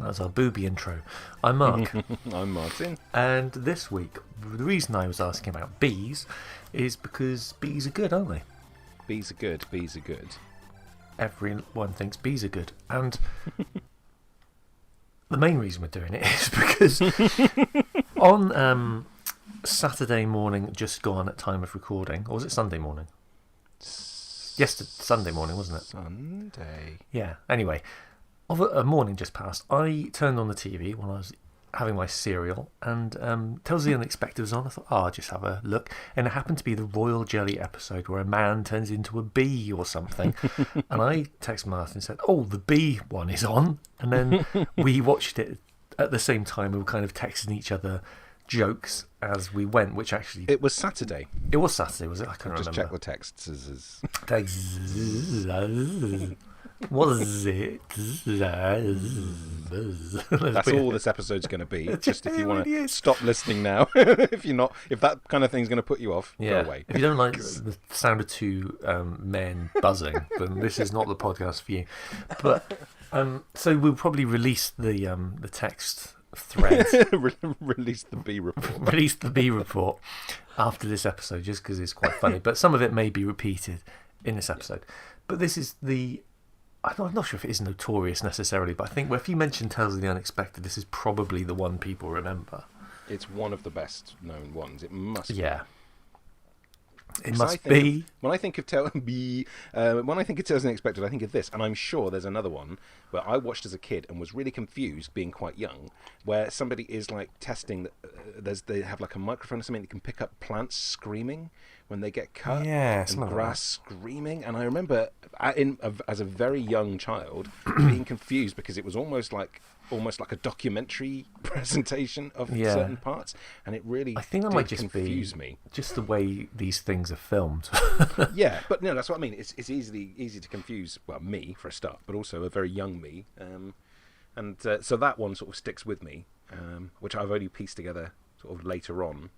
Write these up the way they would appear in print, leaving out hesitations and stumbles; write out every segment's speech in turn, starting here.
That was our booby intro. I'm Mark. I'm Martin. And this week, the reason I was asking about bees is because bees are good, aren't they? Bees are good. Bees are good. Everyone thinks bees are good. And the main reason we're doing it is because on Saturday morning, just gone at time of recording, or was it Sunday morning? Yesterday, Sunday morning, wasn't it? Sunday. Yeah. Anyway, of a morning just passed, I turned on the TV when I was having my cereal, and Tales of the Unexpected was on. I thought, I'll just have a look. And it happened to be the Royal Jelly episode where a man turns into a bee or something. And I texted Martin and said, oh, the bee one is on. And then we watched it at the same time. We were kind of texting each other jokes as we went, which actually... It was Saturday. It was Saturday, was it? I can't remember. Just check the texts. Was it? That's all this episode's going to be. Just if you want to stop listening now, if that kind of thing's going to put you off, go away. If you don't like the sound of two men buzzing, then this is not the podcast for you. But so we'll probably release the text thread. Release the bee report. Release the bee report after this episode, just because it's quite funny. But some of it may be repeated in this episode. But this is I'm not sure if it is notorious necessarily, but I think if you mention Tales of the Unexpected, this is probably the one people remember. It's one of the best known ones. It must be. Yeah. It must be. When I think of Tales of the Unexpected, I think of this, and I'm sure there's another one where I watched as a kid and was really confused, being quite young, where somebody is like testing. They have like a microphone or something that can pick up plants screaming when they get cut, and grass screaming. And I remember, as a very young child, being confused because it was almost like a documentary presentation of certain parts, and it really might just confuse me. Just the way these things are filmed. Yeah, but no, that's what I mean. It's easy to confuse, well, me for a start, but also a very young me, and so that one sort of sticks with me, which I've only pieced together sort of later on.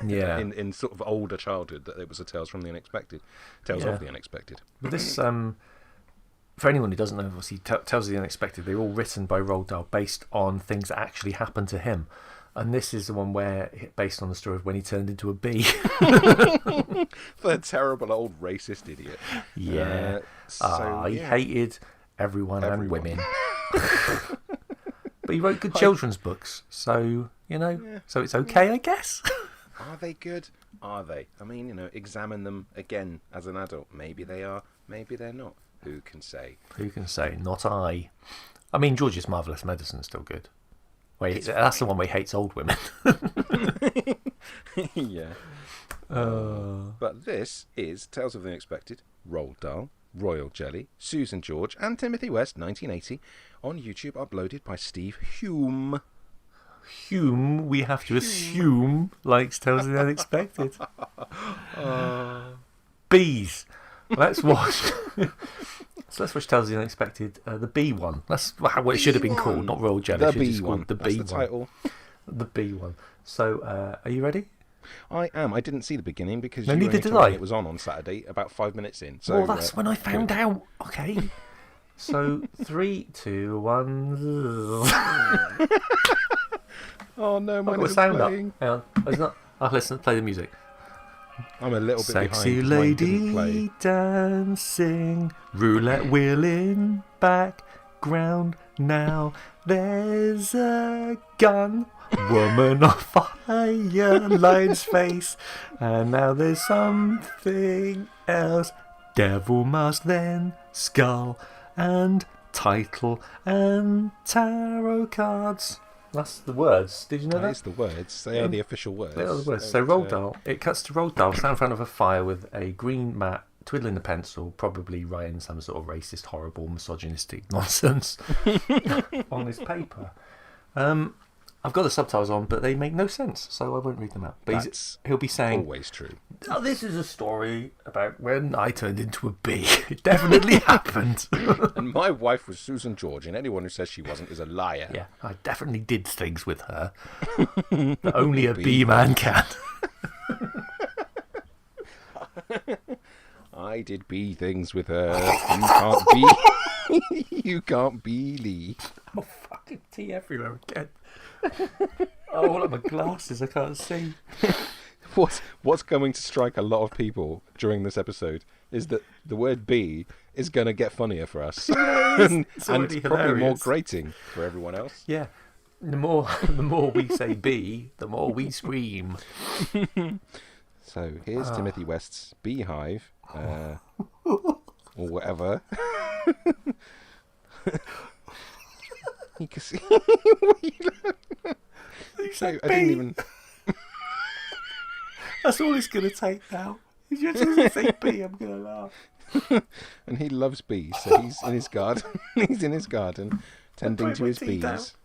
in sort of older childhood, that it was a Tales of the Unexpected. But this, for anyone who doesn't know, obviously, Tales of the Unexpected, they're all written by Roald Dahl based on things that actually happened to him. And this is the one where, based on the story of when he turned into a bee. The terrible old racist idiot. Yeah. He hated everyone and women. But he wrote good children's books, so, so it's okay, I guess. Are they good? Are they? I mean, examine them again as an adult. Maybe they are, maybe they're not. Who can say? Who can say? Not I. I mean, George's Marvellous Medicine is still good. That's the one where he hates old women. Yeah. But this is Tales of the Unexpected, Roald Dahl, Royal Jelly, Susan George, and Timothy West, 1980, on YouTube, uploaded by Steve Hume. Hume, we have to assume, likes Tales of the Unexpected. Bees. Let's watch. So let's watch Tales of the Unexpected, the bee one. That's what it should have been called, not Royal Jelly. The bee one. The bee one. Title. The bee one. So, are you ready? I am. I didn't see the beginning because neither did I. It was on Saturday, about 5 minutes in. So, well, that's when I found out. Okay. So 3, 2, 1. Oh no, mine isn't sound playing. Up. Hang on. Oh, it's not. Listen. Play the music. I'm a little bit Sexy behind. lady dancing, roulette wheel in background. Now there's a gun, woman on fire, lion's face, and now there's something else. Devil mask, then skull and title and tarot cards. That's the words. Did you know that? That is the words. They are the official words. They are the words. So Roald Dahl, it cuts to Roald Dahl sat in front of a fire with a green mat, twiddling a pencil, probably writing some sort of racist, horrible, misogynistic nonsense on his paper. I've got the subtitles on, but they make no sense, so I won't read them out. But he'll be saying, always true. Oh, this is a story about when I turned into a bee. It definitely happened. And my wife was Susan George, and anyone who says she wasn't is a liar. Yeah, I definitely did things with her that only a bee man can. I did bee things with her. You can't be. You can't believe. Oh, fucking tea everywhere again. Oh, look at my glasses, I can't see. What's going to strike a lot of people during this episode is that the word bee is going to get funnier for us. and probably hilarious. more grating for everyone else. Yeah. The more we say bee, the more we scream. So here's Timothy West's beehive, or whatever. You can see. So I didn't even. That's all it's going to take now. If you just say bee, I'm going to laugh. And he loves bees, so he's in his garden. He's in his garden, tending to his bees,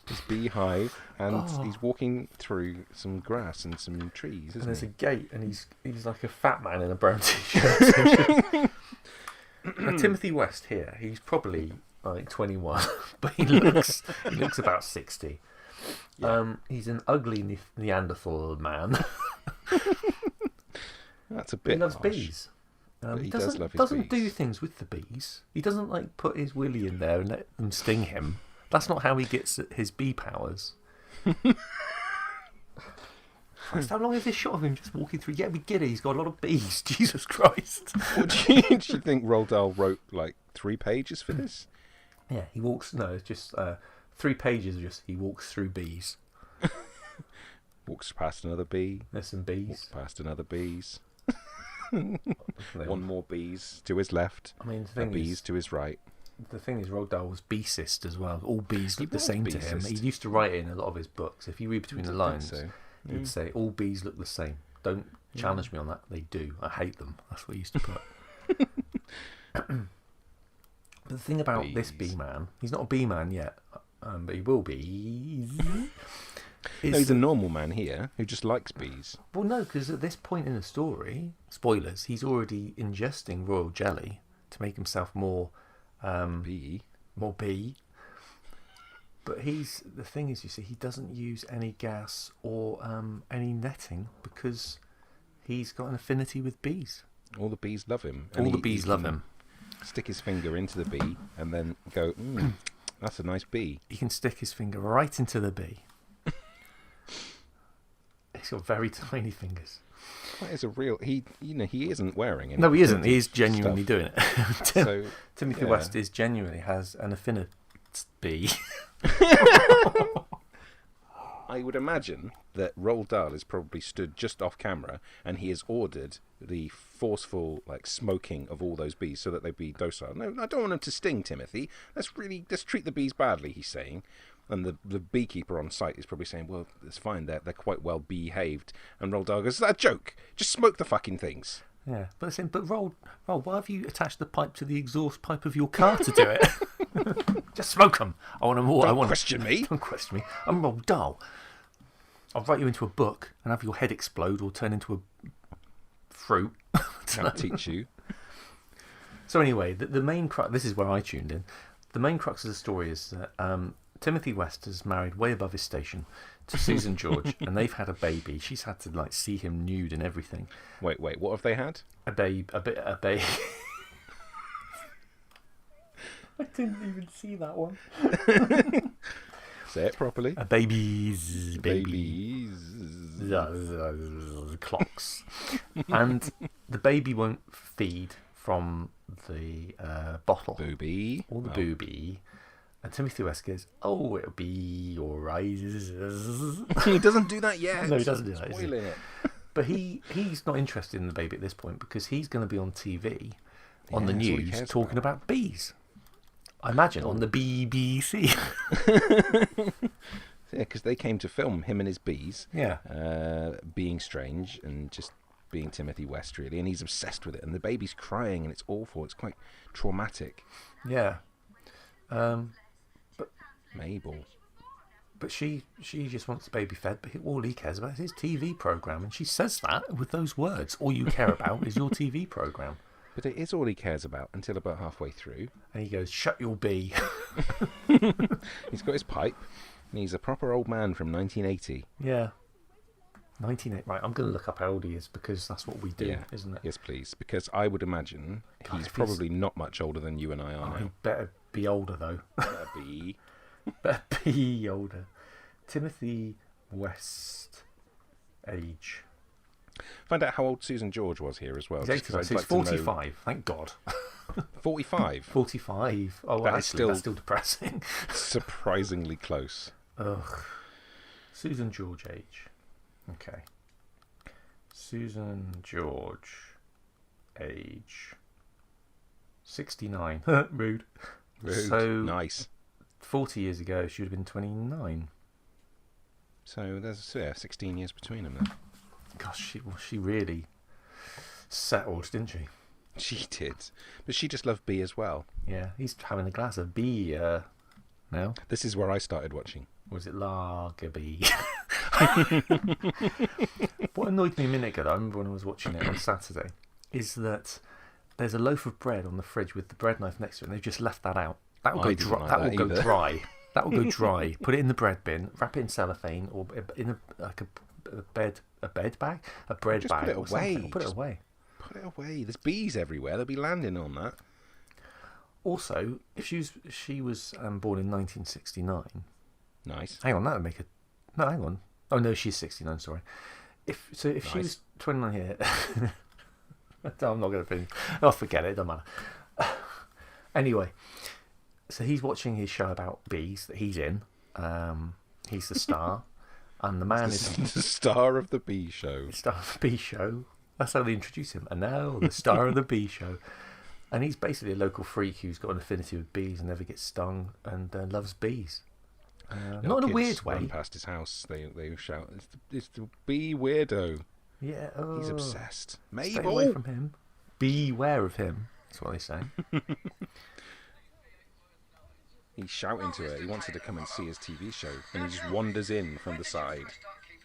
his beehive, and he's walking through some grass and some trees. Isn't And there's he? a gate, and he's like a fat man in a brown t-shirt. Now, Timothy West here, he's probably like 21, but he looks about 60. Yeah. He's an ugly Neanderthal man. That's a bit. He loves harsh. bees. He does love his doesn't do bees. things with the bees. He doesn't like put his willy in there and let them sting him. That's not how he gets his bee powers. Christ, how long is this shot of him just walking through? Yeah, we get it. He's got a lot of bees. Jesus Christ. Do you think Roald Dahl wrote like 3 pages for this? Yeah, he walks. No, it's just 3 pages. Just he walks through bees. Walks past another bee. There's some bees. Walks past another bees. One more bees to his left. I mean, Bees to his right. the thing is, Roald Dahl was beecist as well. All bees look the was same to him. beecist. He used to write it in a lot of his books. If you read between the lines, So. he'd say, all bees look the same. Don't challenge me on that. They do. I hate them. That's what he used to put. But the thing about this Bees. bee man, he's not a bee man yet, but he will be. No, he's a normal man here who just likes bees. Well, no, because at this point in the story, spoilers, he's already ingesting royal jelly to make himself more Bee. more bee. But the thing is, you see, he doesn't use any gas or any netting because he's got an affinity with bees. All the bees love him. All the bees love him. Stick his finger into the bee and then go, that's a nice bee. He can stick his finger right into the bee. He's got very tiny fingers. That is a real. He isn't wearing any. No, he isn't. He is genuinely stuff. doing it. So, Timothy yeah. West genuinely has an affinity. I would imagine that Roald Dahl has probably stood just off camera and he has ordered the forceful smoking of all those bees so that they be docile. No, I don't want them to sting, Timothy. Let's treat the bees badly, he's saying. And the beekeeper on site is probably saying, well, it's fine, they're quite well behaved. And Roald Dahl goes, is that a joke? Just smoke the fucking things. Yeah, but Roll, why have you attached the pipe to the exhaust pipe of your car to do it? Just smoke them. I want them all. Don't question me. Don't question me. I'm Roald Dahl. I'll write you into a book and have your head explode or turn into a fruit. Can't teach you. So anyway, the main crux. This is where I tuned in. The main crux of the story is that Timothy West is married way above his station to Susan George, and they've had a baby. She's had to see him nude and everything. Wait, what have they had? A baby. I didn't even see that one. Say it properly. A baby's Babies. clocks, and the baby won't feed from the bottle Booby. or the booby. And Timothy West goes, "Oh, it'll be alright." He doesn't do that yet. No, he doesn't do that. Spoiling it. But he's not interested in the baby at this point because he's going to be on TV, on the Yeah, that's all he news, cares talking about bees. I imagine on the BBC. Yeah, because they came to film him and his bees. Yeah. Being strange and just being Timothy West, really. And he's obsessed with it. And the baby's crying and it's awful. It's quite traumatic. Yeah. Mabel. But she just wants the baby fed, but all he cares about is his TV programme. And she says that with those words. All you care about is your TV programme. But it is all he cares about until about halfway through. And he goes, "Shut your bee." He's got his pipe. And he's a proper old man from 1980. Yeah. 1980. Right, I'm going to look up how old he is because that's what we do, isn't it? Yes, please. Because I would imagine God, he's if probably not much older than you and I are He now. better be older, though. Better be. Be older. Timothy West. Age. Find out how old Susan George was here as well. He's 85. So he's 45. Thank God. 45. 45. Oh, well, that's still depressing. Surprisingly close. Ugh. Susan George age. Okay. Susan George age. 69. Rude. So nice. 40 years ago, she would have been 29. So there's 16 years between them then. Gosh, she really settled, didn't she? She did. But she just loved Bee as well. Yeah, he's having a glass of Bee now. This is where I started watching. Was it Lager Bee? What annoyed me a minute ago, I remember when I was watching it on Saturday, is that there's a loaf of bread on the fridge with the bread knife next to it, and they've just left that out. That will go dry. That will go dry. That will go dry. Put it in the bread bin, wrap it in cellophane, or in a bread bag, a bread bag. Put it away. Put it away. Put it away. There's bees everywhere. They'll be landing on that. Also, if she was born in 1969. Nice. Hang on, that would make a. No, hang on. Oh no, she's 69. Sorry. If she was 29 here, I'm not going to finish. I'll forget it. Doesn't matter. Anyway, so he's watching his show about bees that he's in. He's the star, and the man is the star of the Bee Show. Star of the Bee Show. That's how they introduce him. And now the star of the Bee Show. And he's basically a local freak who's got an affinity with bees and never gets stung and loves bees. Not in a weird way. Run past his house, they shout, "It's the bee weirdo." Yeah, he's obsessed. Mabel, stay away from him. Beware of him. That's what they say. He's shouting to her. He wants her to come and see his TV show, and he just wanders in from the side.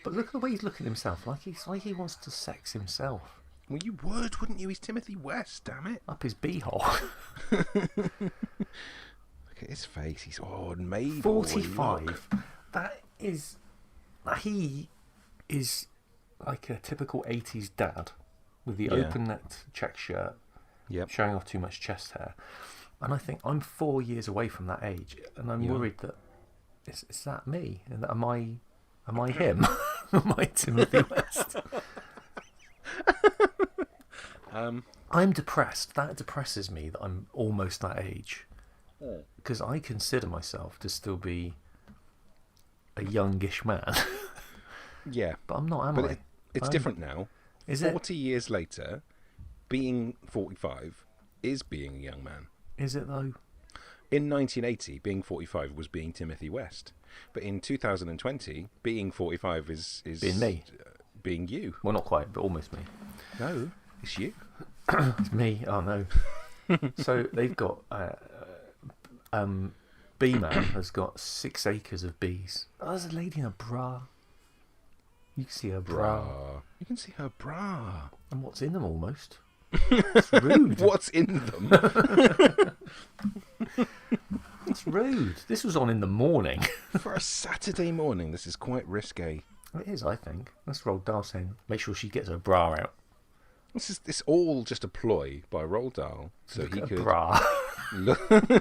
But look at the way he's looking at himself, like he wants to sex himself. Well, you would, wouldn't you? He's Timothy West, damn it. Up his beehole. Look at his face. He's Mabel. 45. He is like a typical 80s dad with the open-necked check shirt, showing off too much chest hair. And I think I'm 4 years away from that age, and I'm worried that is that me? And am I him? Am I Timothy West? I'm depressed. That depresses me that I'm almost that age. Because I consider myself to still be a youngish man. Yeah. But I'm not, am I? It's different now. Is 40 years later, being 45 is being a young man. Is it though? In 1980, being 45 was being Timothy West. But in 2020, being 45 is being me. Being you. Well, not quite, but almost me. No, it's you. It's me. Oh no. So they've got Bee Man has got 6 acres of bees. Oh, there's a lady in a bra. You can see her bra. You can see her bra. And what's in them almost. It's rude. What's in them? It's rude. This was on in the morning. For a Saturday morning, this is quite risque. It is, I think. That's Roald Dahl saying, make sure she gets her bra out. It's all just a ploy by Roald Dahl, so he could bra.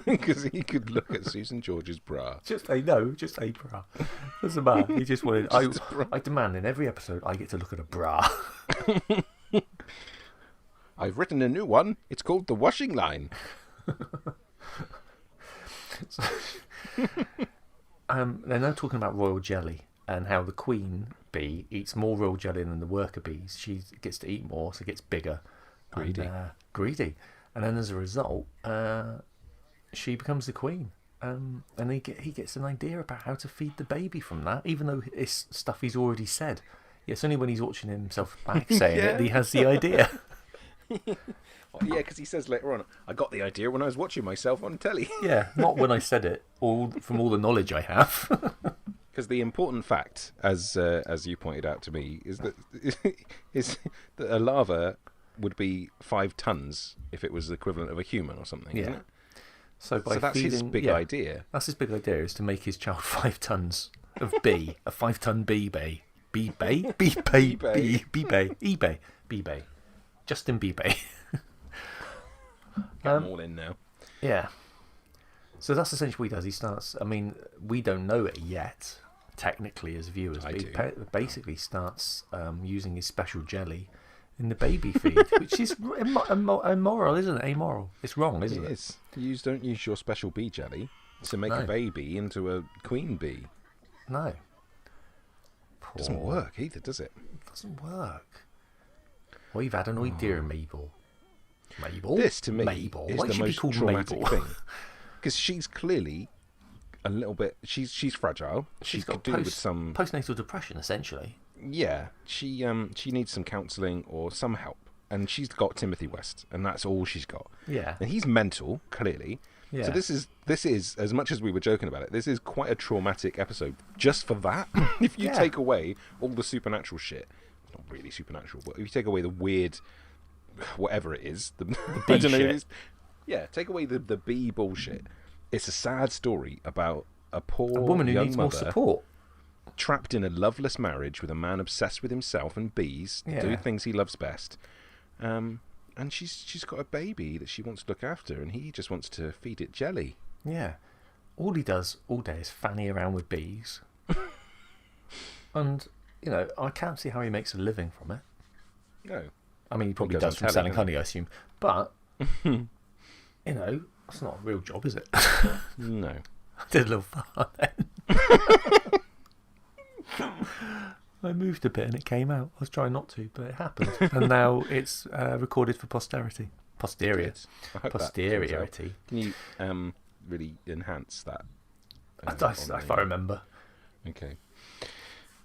Because he could look at Susan George's bra. Just a bra. Doesn't matter. He just wanted. I demand in every episode I get to look at a bra. I've written a new one. It's called The Washing Line. They're now talking about royal jelly and how the queen bee eats more royal jelly than the worker bees. She gets to eat more, so gets bigger. Greedy. And then as a result, she becomes the queen. And he gets an idea about how to feed the baby from that, even though it's stuff he's already said. It's only when he's watching himself back saying it that he has the idea. Yeah, because he says later on, I got the idea when I was watching myself on telly. Yeah, not when I said it, from all the knowledge I have. Because the important fact, as you pointed out to me, is that a larva would be 5 tons if it was the equivalent of a human or something, isn't it? So that's his big idea. That's his big idea, is to make his child 5 tons of bee, a 5-ton bee bay. Bee bay? Bee bay. Bee bay. eBay. Bee bay. Justin Bee bay. Get them all in now. Yeah. So that's essentially what he does. He starts. I mean, we don't know it yet, technically, as viewers. I But he do. basically starts using his special jelly in the baby feed, which is immoral, isn't it? Amoral. It's wrong, isn't it? It is. Don't use your special bee jelly to make No. a baby into a queen bee. No. Doesn't work either, does it? Doesn't work. Well, you've had an idea, Mabel. Mabel. This to me Mabel. is Why the should be most called traumatic Mabel? thing, because she's clearly a little bit. She's fragile. She She's could got do with some. postnatal depression, essentially. Yeah, she needs some counselling or some help, and she's got Timothy West, and that's all she's got. Yeah. And he's mental, clearly. Yeah. So this is as much as we were joking about it. This is quite a traumatic episode just for that. If you Yeah. take away all the supernatural shit, it's not really supernatural, but if you take away the weird, whatever it is, the bee I don't know. shit. Take away the bee bullshit. It's a sad story about a poor A woman who young needs mother more support. trapped in a loveless marriage with a man obsessed with himself and bees, Yeah. doing things he loves best. And she's got a baby that she wants to look after, and he just wants to feed it jelly. Yeah. All he does all day is fanny around with bees. And, you know, I can't see how he makes a living from it. No. I mean, he probably goes does on from telly, selling doesn't honey, I assume. But, you know, that's not a real job, is it? No. I did a little fart then. I moved a bit and it came out. I was trying not to, but it happened. And now it's recorded for posterity. Posterior. Good. I hope that Posteriority. comes out. Can you really enhance that? If I remember. Okay.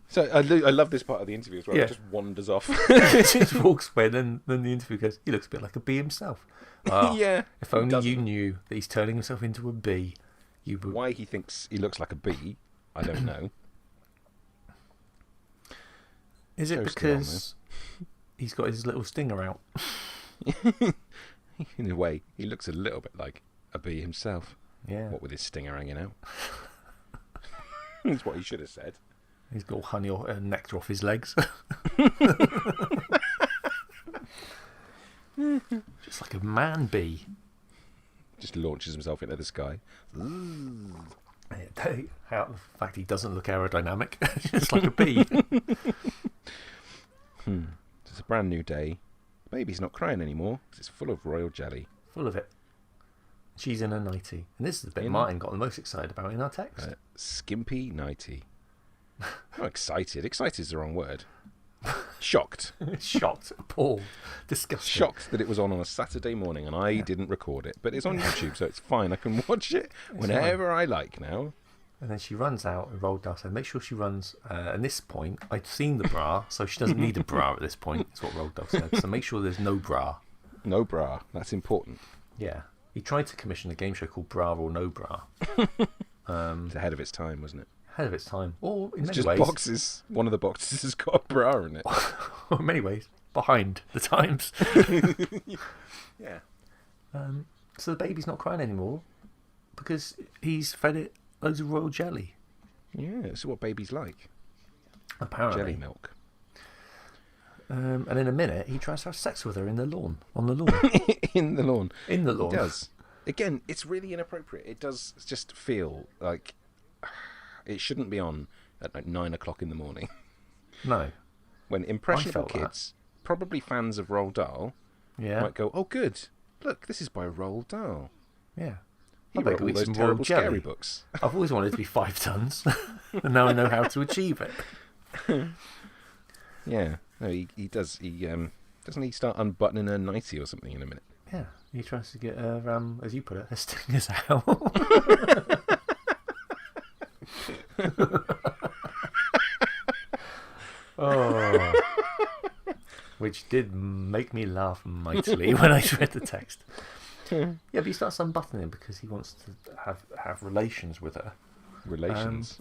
So I love this part of the interview as well. Yeah. It just wanders off. It just walks away, then the interview goes, he looks a bit like a bee himself. Ah, Yeah. If only doesn't. you knew that he's turning himself into a bee, you would. Why he thinks he looks like a bee, I don't know. Is it Show's still on, because he's got his little stinger out? In a way, he looks a little bit like a bee himself. Yeah. What with his stinger hanging out. That's what he should have said. He's got honey or nectar off his legs. Just like a man bee. Just launches himself into the sky. The fact he doesn't look aerodynamic. Just like a bee. It's a brand new day. The baby's not crying anymore because it's full of royal jelly. Full of it. She's in a nightie. And this is the bit In- Martin got the most excited about in our text. Skimpy nighty. Not excited. Excited is the wrong word. Shocked. Shocked, appalled, disgusted. Shocked that it was on a Saturday morning and I didn't record it. But it's on YouTube, so it's fine. I can watch it whenever I like now. And then she runs out and Roald Dahl said, make sure she runs. At this point, I'd seen the bra, so she doesn't need a bra at this point, is what Roald Dahl said. So make sure there's no bra. No bra. That's important. Yeah. He tried to commission a game show called Bra or No Bra. It's ahead of its time, wasn't it? Ahead of its time. Or in It's many just ways, boxes. One of the boxes has got a bra in it. or in many ways, behind the times. Yeah. So the baby's not crying anymore because he's fed it loads of royal jelly. Yeah, this is what babies like. Apparently. Jelly milk. And in a minute, he tries to have sex with her in the lawn. On the lawn. In the lawn. In the lawn. It does. Again, it's really inappropriate. It does just feel like it shouldn't be on at like 9 o'clock in the morning. No. When impressionable felt that. kids, probably fans of Roald Dahl, Yeah. might go, "Oh, good! Look, this is by Roald Dahl. Yeah. He I bet wrote all we eat those some terrible royal jelly. scary books." I've always wanted it to be 5 tons, and now I know how to achieve it. Yeah, no, he does. He doesn't he start unbuttoning her nightie or something in a minute? Yeah, he tries to get her, as you put it, her stingers out. Oh, which did make me laugh mightily when I read the text. Yeah, but he starts unbuttoning because he wants to have relations with her. Relations.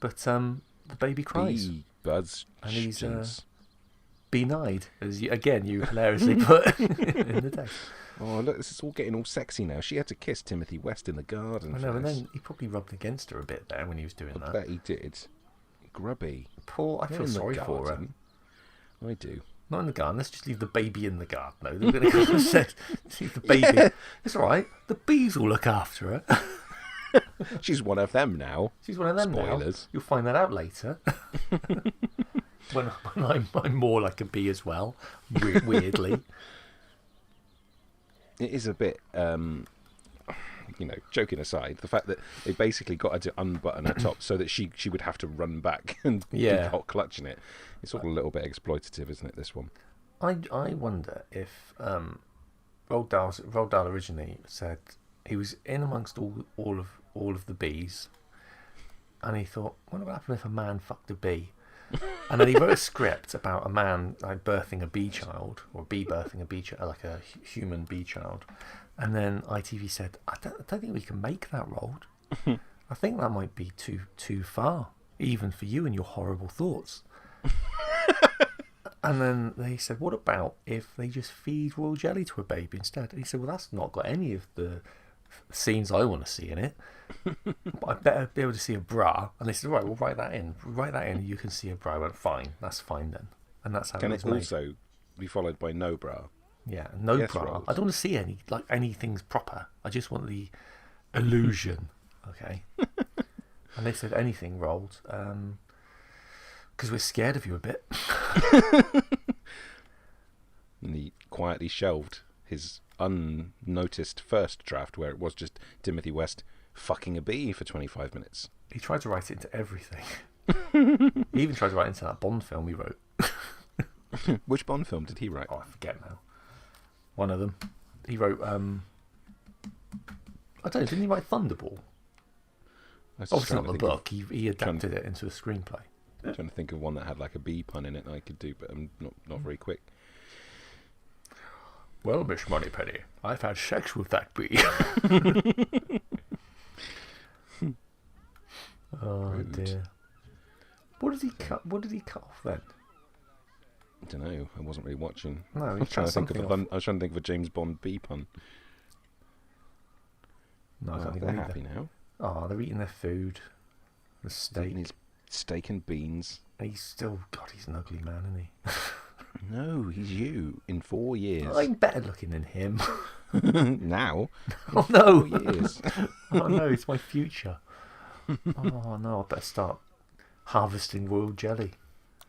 But the baby cries. Bee buzz. And he's, Jins. Be-eyed, as you hilariously put in the text. Oh, look, this is all getting all sexy now. She had to kiss Timothy West in the garden. I for know, and this. then he probably rubbed against her a bit there when he was doing I bet he did. Grubby. Poor, I They're feel in the sorry for her. garden. I do. Not in the garden. Let's just leave the baby in the garden. No, they're going to leave the baby. Yeah. It's all right. The bees will look after her. She's one of them now. She's one of them Spoilers. now. You'll find that out later. when I'm more like a bee as well, weirdly. It is a bit, joking aside, the fact that they basically got her to unbutton her top so that she would have to run back and be hot clutching it. It's all a little bit exploitative, isn't it, this one? I wonder if Roald Dahl originally said he was in amongst all of the bees, and he thought, what would happen if a man fucked a bee? And then he wrote a script about a man like birthing a bee child, or a bee birthing a bee child, like a human bee child. And then ITV said, I don't think we can make that, Roald. I think that might be too far, even for you and your horrible thoughts. And then they said, what about if they just feed royal jelly to a baby instead? And he said, well, that's not got any of the scenes I want to see in it. But I better be able to see a bra. And they said, right, we'll write that in. You can see a bra. I went, fine, that's fine then. And that's how Can it it also be followed by no bra? Yeah, no bra. Roles. I don't want to see anything's proper. I just want the illusion. Okay. And they said anything, Roald, because we're scared of you a bit. And he quietly shelved his unnoticed first draft, where it was just Timothy West fucking a bee for 25 minutes. He tried to write it into everything. He even tried to write it into that Bond film he wrote. Which Bond film did he write? Oh, I forget now. One of them. He wrote, I don't know, didn't he write Thunderball? Obviously not the book. He adapted it into a screenplay. I'm trying to think of one that had like a bee pun in it that I could do, but I'm not very quick. Well, Miss Moneypenny, I've had sex with that bee. Oh dear. What did he cut off then? I don't know. I wasn't really watching. No, I was trying to think of a James Bond bee pun. No, I can't think they're of it happy now. Oh, they're eating their food. The steak. His steak and beans. He's still, God, he's an ugly man, isn't he? No, he's you in 4 years. I'm better looking than him. Now? Oh no! 4 years. Oh no, it's my future. Oh no, I better start harvesting royal jelly.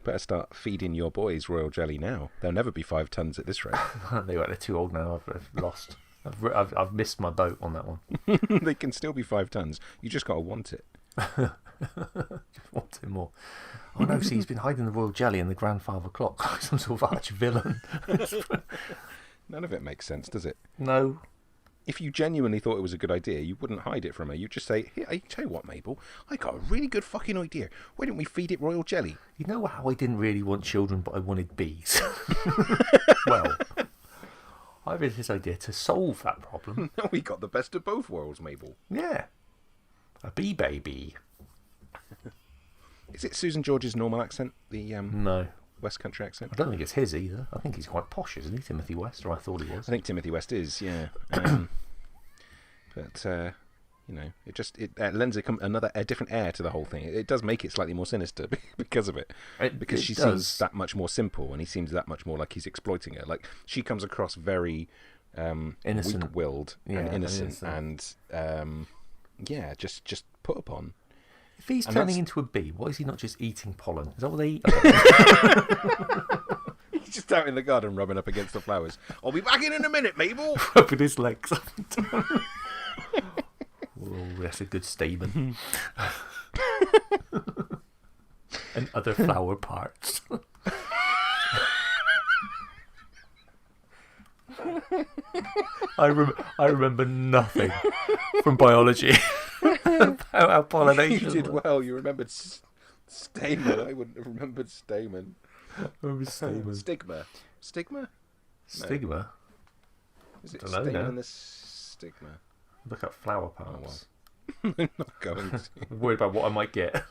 Better start feeding your boys royal jelly now. They'll never be 5 tons at this rate. They're too old now. I've lost. I've missed my boat on that one. They can still be 5 tons. You just got to want it. Just want it more. Oh no, see, he's been hiding the royal jelly in the grandfather clock like some sort of arch villain. None of it makes sense, does it? No. If you genuinely thought it was a good idea, you wouldn't hide it from her. You'd just say, here, I tell you what, Mabel, I got a really good fucking idea. Why don't we feed it royal jelly? You know how I didn't really want children, but I wanted bees? Well, I had this idea to solve that problem. We got the best of both worlds, Mabel. Yeah. A bee baby. Is it Susan George's normal accent? The No. West Country accent? I don't think it's his either. I think he's quite posh, isn't he, Timothy West? Or I thought he was. I think Timothy West is, yeah. But it lends a different air to the whole thing. It does make it slightly more sinister because of it. Because she seems that much more simple, and he seems that much more like he's exploiting her. Like, she comes across very innocent, weak-willed and innocent. And just put upon. If he's turning into a bee, why is he not just eating pollen? Is that what they eat? He's just out in the garden rubbing up against the flowers. I'll be back in a minute, Mabel. Rubbing his legs up and down. Oh, that's a good stamen. And other flower parts. I remember nothing from biology about how pollination. You did well. You remembered stamen. I wouldn't have remembered stamen. I remember stamen. Stigma. Stigma? Stigma? Is it stamen and the stigma? Look up flower parts. Oh, well. I'm not going to. I'm worried about what I might get.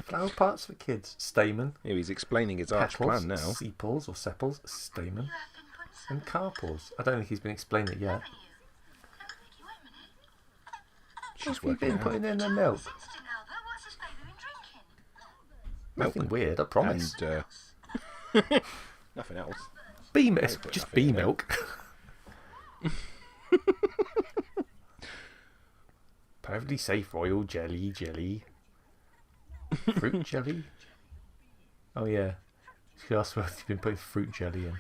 Flower parts for kids. Stamen. Yeah, he's explaining his arch plan now. Sepals or sepals. Stamen. And carpels. I don't think he's been explaining it yet. She's what have you been putting in their milk? milk. Nothing weird, I promise. And nothing else. Bee milk. It's just bee milk. Perfectly safe royal jelly. Fruit jelly? Oh, yeah. You asked whether you've been putting fruit jelly in.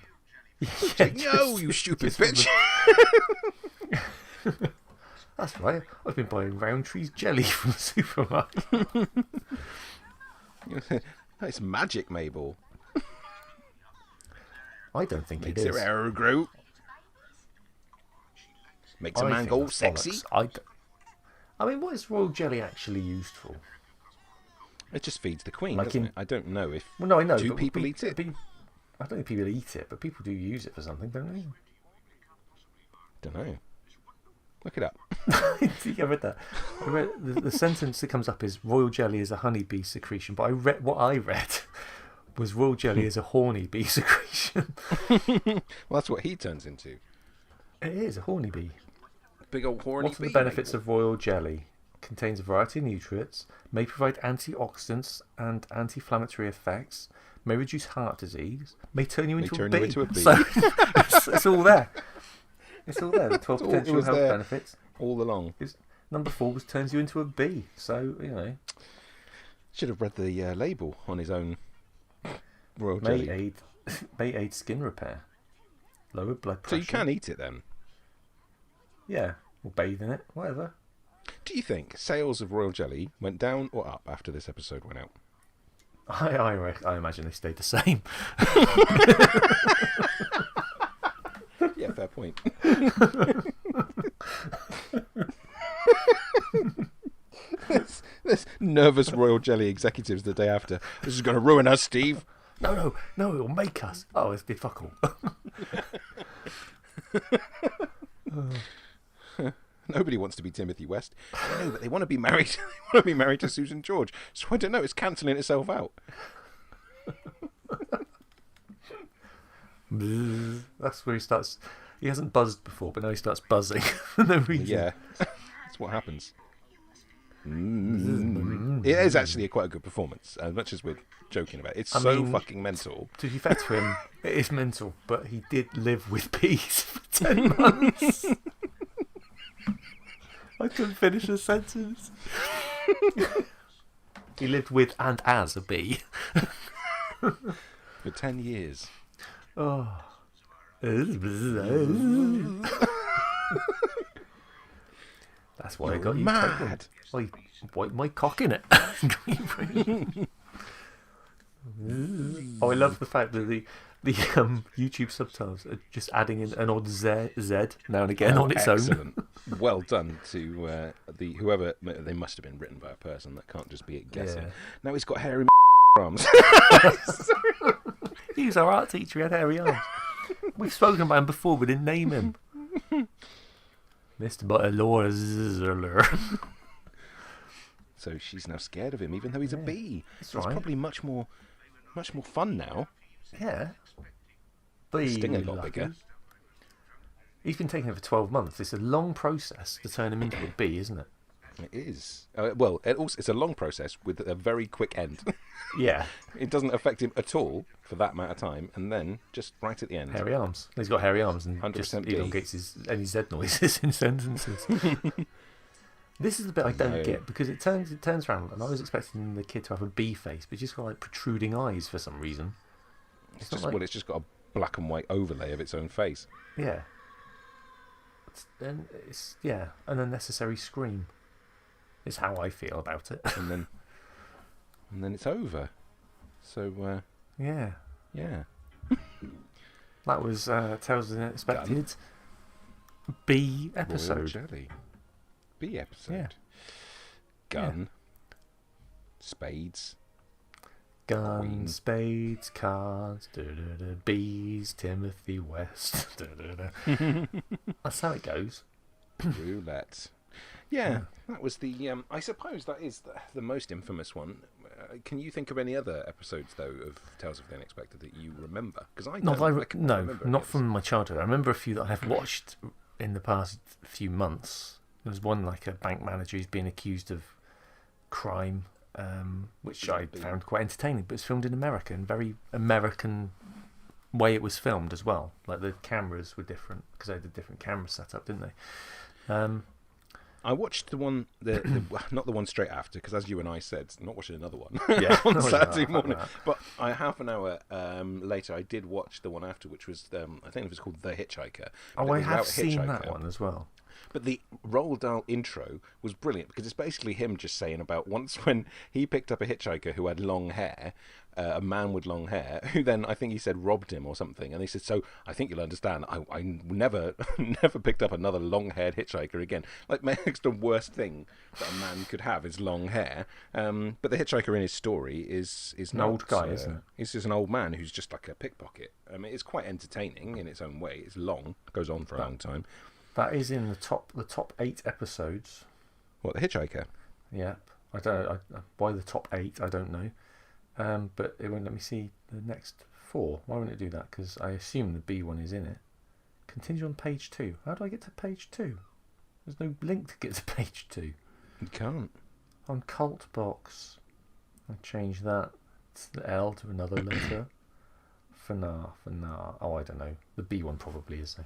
Yeah, no, you stupid bitch. That's right. I've been buying Roundtree's jelly from the supermarket. It's magic, Mabel. I don't think Makes it is. her hair grow. Makes a man think go that's sexy. bollocks. I mean, what is royal jelly actually used for? It just feeds the queen, Like doesn't it? I don't know if... Well, no, I know. Do but people eat it? I don't think people eat it, but people do use it for something, don't they? Don't know. Look it up. I read that. I read the sentence that comes up is royal jelly is a honeybee secretion, but what I read was royal jelly is a horny bee secretion. Well, that's what he turns into. It is a horny bee. Big old horny What are bee. the benefits of royal jelly? Contains a variety of nutrients, may provide antioxidants and anti-inflammatory effects, may reduce heart disease, may turn you into a bee. So it's all there. It's all there. The 12 potential health benefits. All along. Number 4 was turns you into a bee. So, you know. Should have read the label on his own royal jelly. May aid skin repair. Lower blood pressure. So you can eat it then? Yeah. Or bathe in it. Whatever. Do you think sales of royal jelly went down or up after this episode went out? I imagine they stayed the same. Yeah, fair point. There's nervous royal jelly executives the day after. This is going to ruin us, Steve. No, it'll make us. Oh, it's been fuck all. Nobody wants to be Timothy West. No, but they want to be married. They want to be married to Susan George. So I don't know. It's cancelling itself out. That's where he starts. He hasn't buzzed before, but now he starts buzzing for no reason. Yeah, that's what happens. It is actually quite a good performance, as much as we're joking about it. It's so fucking mental. To be fair to him, it is mental, but he did live with bees for 10 months. I couldn't finish a sentence. He lived with and as a bee. For 10 years. Oh. That's why I got you mad. Why am I cocking it? Oh, I love the fact that the YouTube subtitles are just adding in an odd Z now and again on its own. Well done to whoever. They must have been written by a person. That can't just be a guessing. Yeah. Now he's got hairy arms. He was our art teacher. He had hairy arms. We've spoken about him before. We didn't name him. Mr. Butterlore. So she's now scared of him, even though he's a bee. It's probably much more fun now. Yeah. The stinger got bigger. He's been taking it for 12 months. It's a long process to turn him into a bee, isn't it? It is. It's a long process with a very quick end. Yeah. It doesn't affect him at all for that amount of time, and then just right at the end. Hairy arms. He's got hairy arms and 100% just elongates any Z noises in sentences. This is the bit I don't get, because it turns around, and I was expecting the kid to have a bee face, but just got like protruding eyes for some reason. It's just got a black and white overlay of its own face. Yeah. It's an unnecessary scream. Is how I feel about it. And then it's over. So yeah. That was Tales of the Unexpected bee episode. Royal jelly. Bee episode. Yeah. Gun. Spades. Gun, Queen. spades, cards, bees, Timothy West. That's how it goes. Roulette. Yeah, that was the. I suppose that is the most infamous one. Can you think of any other episodes though of Tales of the Unexpected that you remember? Because I don't. Not from my childhood. I remember a few that I have watched in the past few months. There was one like a bank manager who's been accused of crime, which I found quite entertaining. But it's filmed in America, and very American way it was filmed as well. Like the cameras were different because they had a different camera setup, didn't they? I watched the one, not the one straight after, because as you and I said, I'm not watching another one Yeah, on Saturday morning. But half an hour later, I did watch the one after, which was, I think it was called The Hitchhiker. Oh, I have seen that one as well. But the Roald Dahl intro was brilliant because it's basically him just saying about once when he picked up a hitchhiker who had long hair, a man with long hair, who then I think he said robbed him or something, and he said, "So I think you'll understand. I never picked up another long-haired hitchhiker again." Like, next to worst thing that a man could have is long hair. But the hitchhiker in his story is an not, old guy, isn't it? He's just an old man who's just like a pickpocket. I mean, it's quite entertaining in its own way. It's long, goes on for a long time. That is in the top 8 episodes. What, the hitchhiker? Yep. Why the top 8? I don't know. But it won't let me see the next 4. Why won't it do that? Because I assume the B one is in it. Continue on page 2. How do I get to page 2? There's no link to get to page 2. You can't. On Cult Box, I change that. It's the L to another letter. Fanar. Oh, I don't know. The B one probably is, though.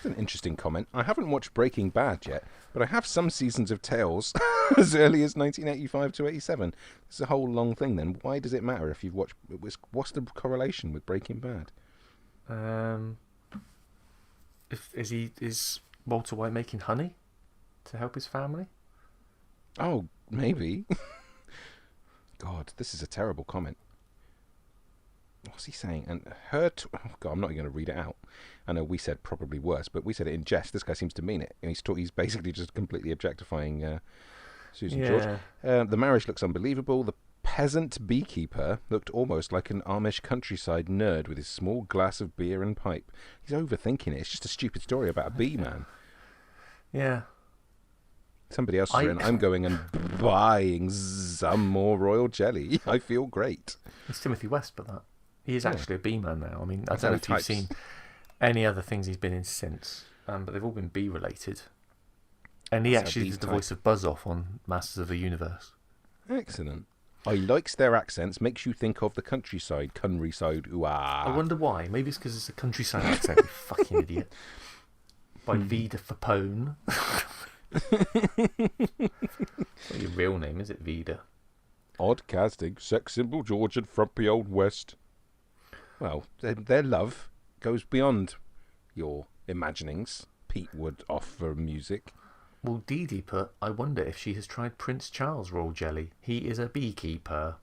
That's an interesting comment. I haven't watched Breaking Bad yet, but I have some seasons of Tales as early as 1985 to 87. It's a whole long thing then. Why does it matter if you've watched... What's the correlation with Breaking Bad? Is Walter White making honey to help his family? Oh, maybe. God, this is a terrible comment. What's he saying? And oh God, I'm not even going to read it out. I know we said probably worse, but we said it in jest. This guy seems to mean it. And he's basically just completely objectifying Susan George. The marriage looks unbelievable. The peasant beekeeper looked almost like an Amish countryside nerd with his small glass of beer and pipe. He's overthinking it. It's just a stupid story about a bee man. Yeah. Somebody else has written, I'm going and buying some more royal jelly. I feel great. It's Timothy West, but that. He is actually a bee man now. I mean, I don't know if you've seen any other things he's been in since, but they've all been bee related. And he actually did the voice of Buzz Off on Masters of the Universe. Excellent. I likes their accents. Makes you think of the countryside. Ooh, ah. I wonder why. Maybe it's because it's a countryside accent, you fucking idiot. By Vida Fapone. It's not your real name, is it, Vida? Odd casting, sex symbol George and frumpy old West. Well, their love goes beyond your imaginings. Pete Wood off for music. Well, Dee Dee put, I wonder if she has tried Prince Charles royal jelly. He is a beekeeper.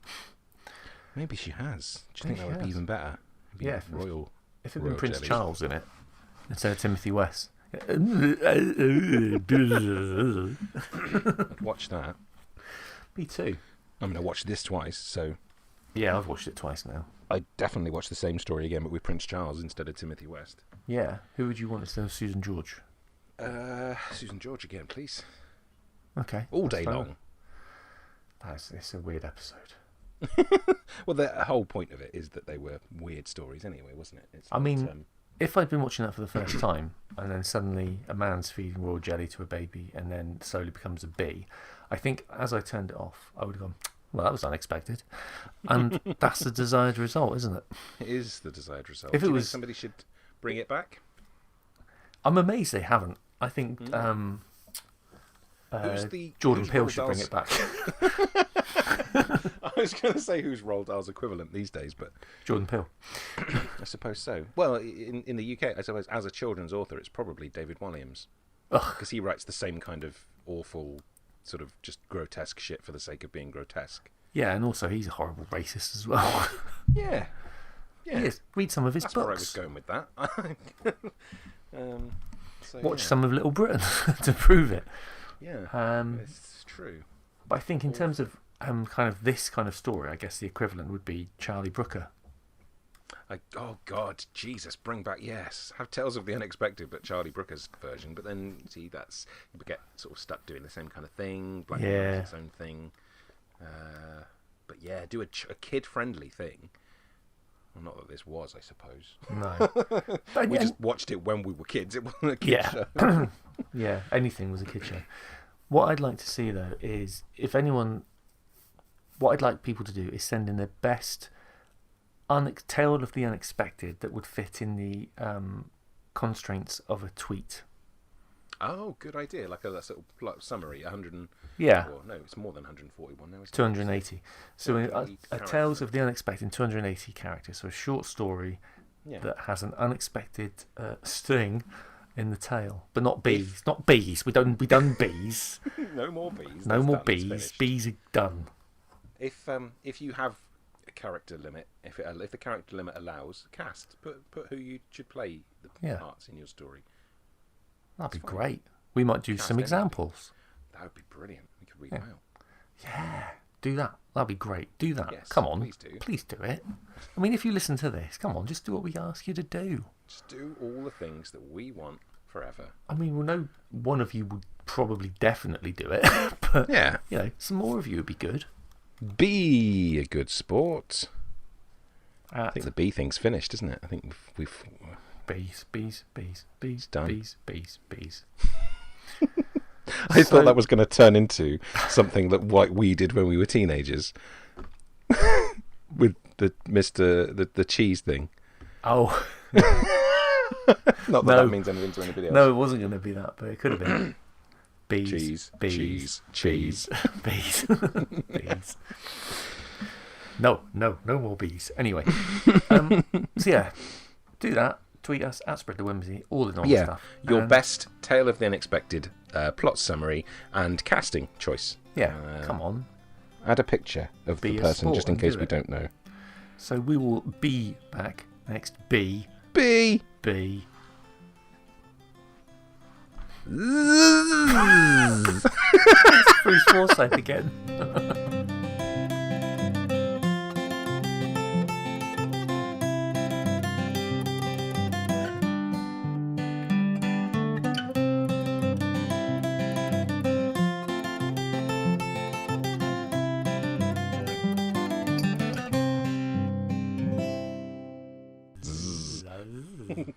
Maybe she has. Do you think that would be even better? Yeah, royal. If it had been Prince jelly. Charles in it, instead of Timothy West. I'd watch that. Me too. I mean, I watched this twice, so... Yeah, I've watched it twice now. I'd definitely watch the same story again, but with Prince Charles instead of Timothy West. Yeah. Who would you want instead of Susan George? Susan George again, please. Okay. All day long. It's a weird episode. Well, the whole point of it is that they were weird stories anyway, wasn't it? I mean, if I'd been watching that for the first time, and then suddenly a man's feeding royal jelly to a baby, and then slowly becomes a bee, I think as I turned it off, I would have gone, well, that was unexpected. And that's the desired result, isn't it? It is the desired result. If Do it you was, think somebody should bring it back? I'm amazed they haven't. I think Jordan Peele should bring it back. I was going to say who's Roald Dahl's equivalent these days, but... Jordan Peele. I suppose so. Well, in the UK, I suppose, as a children's author, it's probably David Walliams. Because he writes the same kind of awful, sort of just grotesque shit for the sake of being grotesque. Yeah, and also he's a horrible racist as well. Yeah. He is. Read some of his books. That's where I was going with that. Watch some of Little Britain to prove it. Yeah, it's true. But I think in terms of kind of this kind of story, I guess the equivalent would be Charlie Brooker. Oh God, Jesus, bring back, yes. Have Tales of the Unexpected, but Charlie Brooker's version. But then, see, you get sort of stuck doing the same kind of thing. Black and White's its own thing. But yeah, do a kid-friendly thing. Well, not that this was, I suppose. No. We just watched it when we were kids. It wasn't a kid show. Yeah, anything was a kid show. What I'd like to see, though, is if anyone what I'd like people to do is send in their best tale of the unexpected that would fit in the constraints of a tweet. Oh, good idea. Like a sort of summary, 100 and... Yeah. Or, no, it's more than 141 now. 280. So a tales of the characters. Unexpected, 280 characters. So a short story Yeah. that has an unexpected sting in the tale, but not bees. Not bees. We done bees. No more bees. No That's more done. It's bees. finished. Bees are done. If you have a character limit, if the character limit allows, cast. Put who you should play the parts in your story. That'd be That's fine. great. We might do Cast some anything. examples. That would be brilliant. We could read them out. Yeah, do that. That'd be great. Do that. Yes, Come on. please do. Please do it. I mean, if you listen to this, come on, just do what we ask you to do. Just do all the things that we want forever. I mean, we know one of you would probably definitely do it, but Yeah. you know, some more of you would be good. Be a good sport. I At think the bee thing's finished, isn't it? I think we've bees, bees, bees, bees, done. bees, bees, bees. I thought that was going to turn into something that we did when we were teenagers, with the cheese thing. Oh. Not that No. that means anything to anybody else. No, it wasn't going to be that, but it could have been. Bees, Cheese, bees, cheese, bees, bees, bees. No more bees. Anyway, so yeah, do that. Tweet us at Spread the Whimsy, all the normal stuff. Your And, best tale of the unexpected, plot summary, and casting choice. Yeah, come on. Add a picture of Be the a person, sport just in and case do we it. don't know. So we will be back next. Be. Bee. Bruce Forsyth again. Bzzz.